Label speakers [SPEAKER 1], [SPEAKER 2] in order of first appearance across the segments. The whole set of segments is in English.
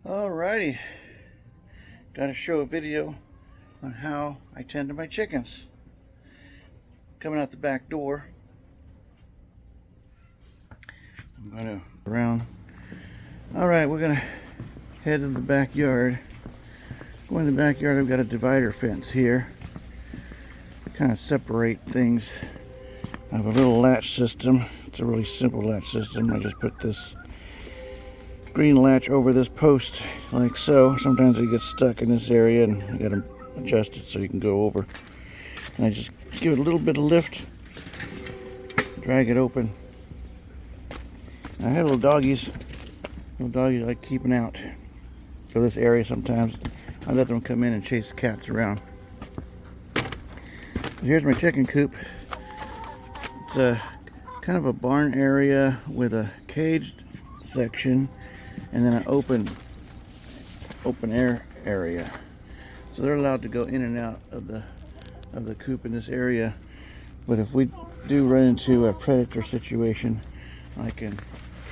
[SPEAKER 1] Alrighty, got to show a video on how I tend to my chickens. Coming out the back door, I'm going to around. Alright, we're going to head to the backyard. Going to the backyard, I've got a divider fence here to kind of separate things. I have a little latch system. It's a really simple latch system. I just put this green latch over this post like so. Sometimes it gets stuck in this area and you got to adjust it so you can go over. And I just give it a little bit of lift, drag it open. I have little doggies like keeping out for this area sometimes. I let them come in and chase the cats around. Here's my chicken coop. It's a kind of a barn area with a caged section and then an open air area. So they're allowed to go in and out of the coop in this area. But if we do run into a predator situation, I can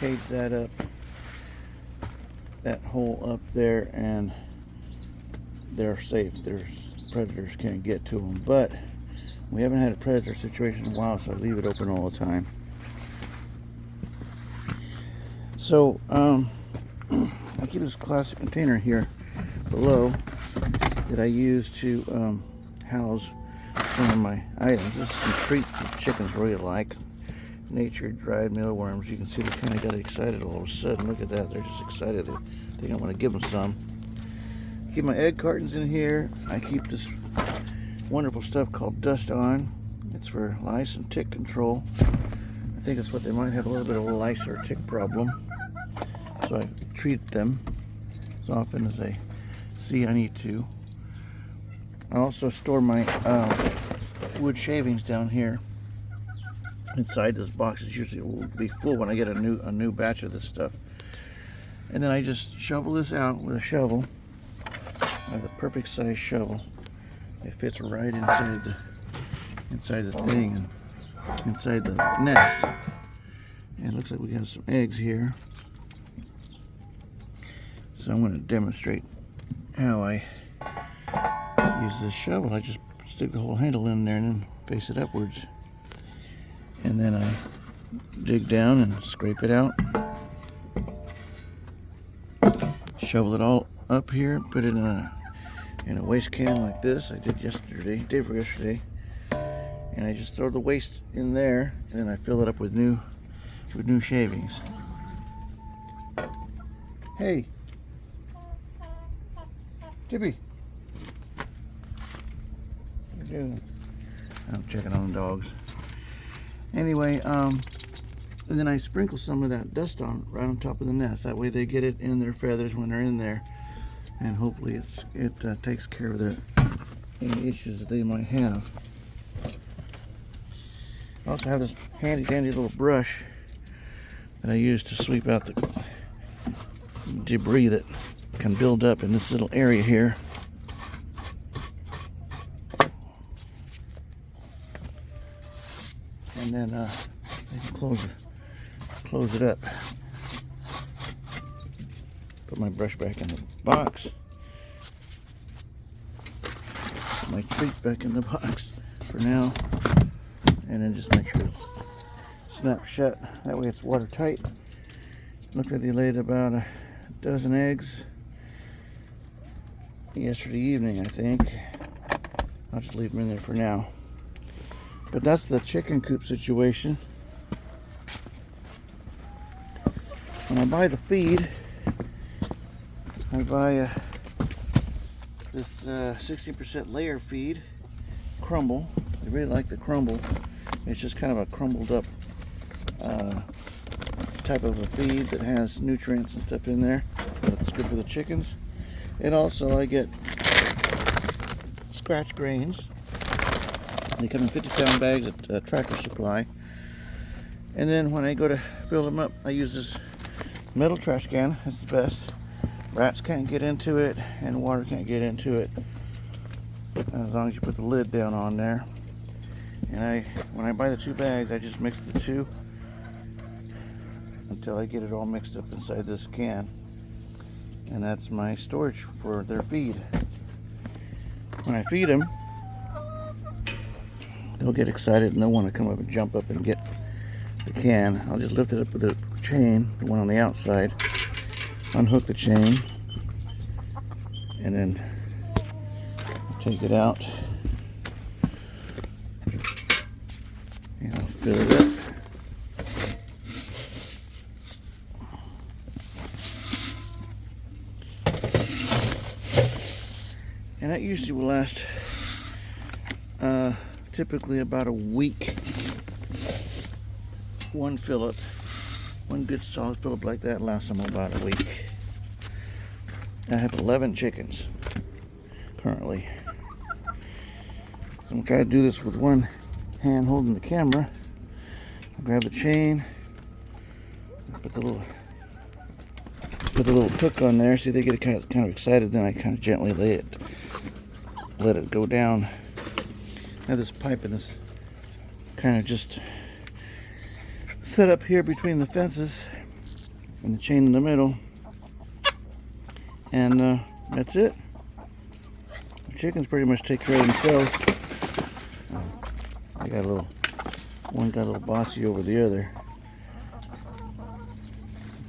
[SPEAKER 1] cage that up, that hole up there, and they're safe. Predators can't get to them. But we haven't had a predator situation in a while, so I leave it open all the time. So I keep this plastic container here below that I use to house some of my items. This is some treats that chickens really like. Natured dried mealworms. You can see they kind of got excited all of a sudden. Look at that. They're just excited. They don't want to give them some. I keep my egg cartons in here. I keep this wonderful stuff called Dust On. It's for lice and tick control. I think it's what they might have a little bit of a lice or tick problem. So I treat them as often as I see I need to. I also store my wood shavings down here inside this box. It usually will be full when I get a new batch of this stuff. And then I just shovel this out with a shovel. I have the perfect size shovel. It fits right inside the thing and inside the nest. And it looks like we have some eggs here. So I'm going to demonstrate how I use this shovel. I just stick the whole handle in there and then face it upwards. And then I dig down and scrape it out. Shovel it all up here, put it in a waste can like this. I did yesterday. And I just throw the waste in there, and then I fill it up with new shavings. Hey, Tippy, what are you doing? I'm checking on the dogs. Anyway, and then I sprinkle some of that dust on right on top of the nest. That way they get it in their feathers when they're in there, and hopefully it takes care of any issues that they might have. I also have this handy dandy little brush that I use to sweep out the debris that can build up in this little area here. And then I can close it up. Put my brush back in the box. Put my treat back in the box for now. And then just make sure it's snapped shut. That way it's watertight. Looks like they laid about a dozen eggs yesterday evening, I think. I'll just leave them in there for now. But that's the chicken coop situation. When I buy the feed, I buy this 60% layer feed, crumble. I really like the crumble. It's just kind of a crumbled up type of a feed that has nutrients and stuff in there. It's good for the chickens. And also I get scratch grains. They come in 50-pound bags at Tractor Supply. And then when I go to fill them up, I use this metal trash can. It's the best. Rats can't get into it and water can't get into it as long as you put the lid down on there. And when I buy the 2 bags, I just mix the 2 until I get it all mixed up inside this can. and that's my storage for their feed. When I feed them, they'll get excited and they'll want to come up and jump up and get the can. I'll just lift it up with the chain, the one on the outside, unhook the chain, and then take it out and I'll fill it up. And that usually will last typically about a week. One fill-up, one good solid fill-up like that lasts them about a week. I have 11 chickens currently. So I'm gonna try to do this with one hand holding the camera. I'll grab the chain, put the little hook on there. See, they get kind of excited. Then I kind of gently let it go down. I have this pipe and this kind of just set up here between the fences and the chain in the middle, and that's it. The chickens pretty much take care of themselves. I got one got a little bossy over the other.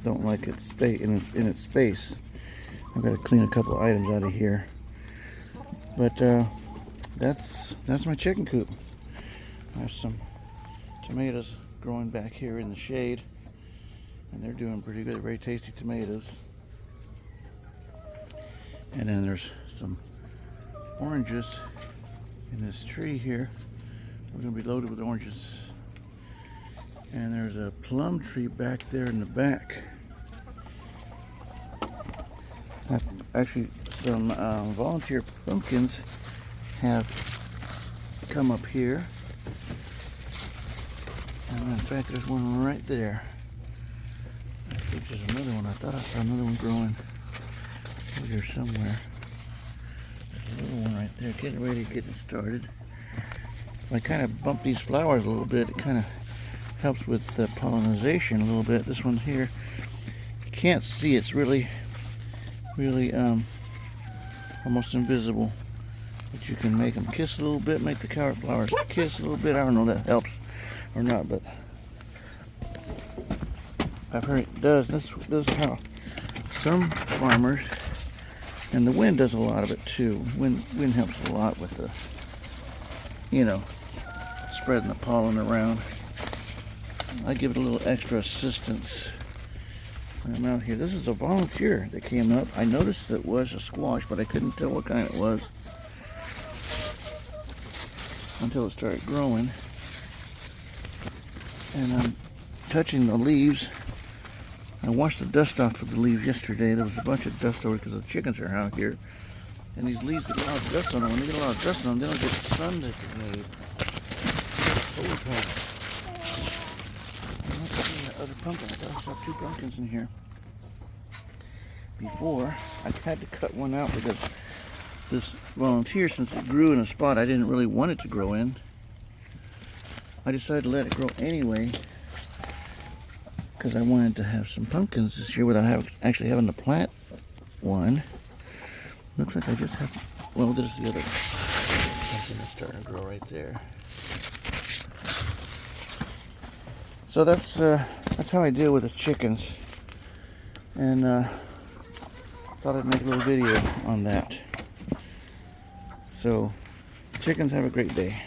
[SPEAKER 1] Don't like its space in its space. I've got to clean a couple of items out of here. But that's my chicken coop. There's some tomatoes growing back here in the shade, and they're doing pretty good. Very tasty tomatoes. And then there's some oranges in this tree here. We're going to be loaded with oranges. And there's a plum tree back there in the back. Actually, some volunteer pumpkins have come up here. And in fact, there's one right there. I think there's another one. I thought I saw another one growing over here somewhere. There's a little one right there, getting ready to get it started. If I kind of bump these flowers a little bit, it kind of helps with pollination a little bit. This one here, you can't see. It's really almost invisible. But you can make them kiss a little bit, make the carrot flowers kiss a little bit. I don't know if that helps or not, but I've heard it does. This is how some farmers, and the wind does a lot of it too. Wind helps a lot with the, spreading the pollen around. I give it a little extra assistance when I'm out here. This is a volunteer that came up. I noticed it was a squash, but I couldn't tell what kind it was until it started growing. And I'm touching the leaves. I washed the dust off of the leaves yesterday. There was a bunch of dust over because the chickens are out here. And these leaves get a lot of dust on them. When they get a lot of dust on them, they don't get the sun that they need. Holy cow. Other pumpkin. I thought I saw 2 pumpkins in here before. I had to cut one out because this volunteer, since it grew in a spot I didn't really want it to grow in, I decided to let it grow anyway because I wanted to have some pumpkins this year without actually having to plant one. Looks like I just have, well, there's the other pumpkin that's starting to grow right there. So that's how I deal with the chickens, and thought I'd make a little video on that. So chickens, have a great day.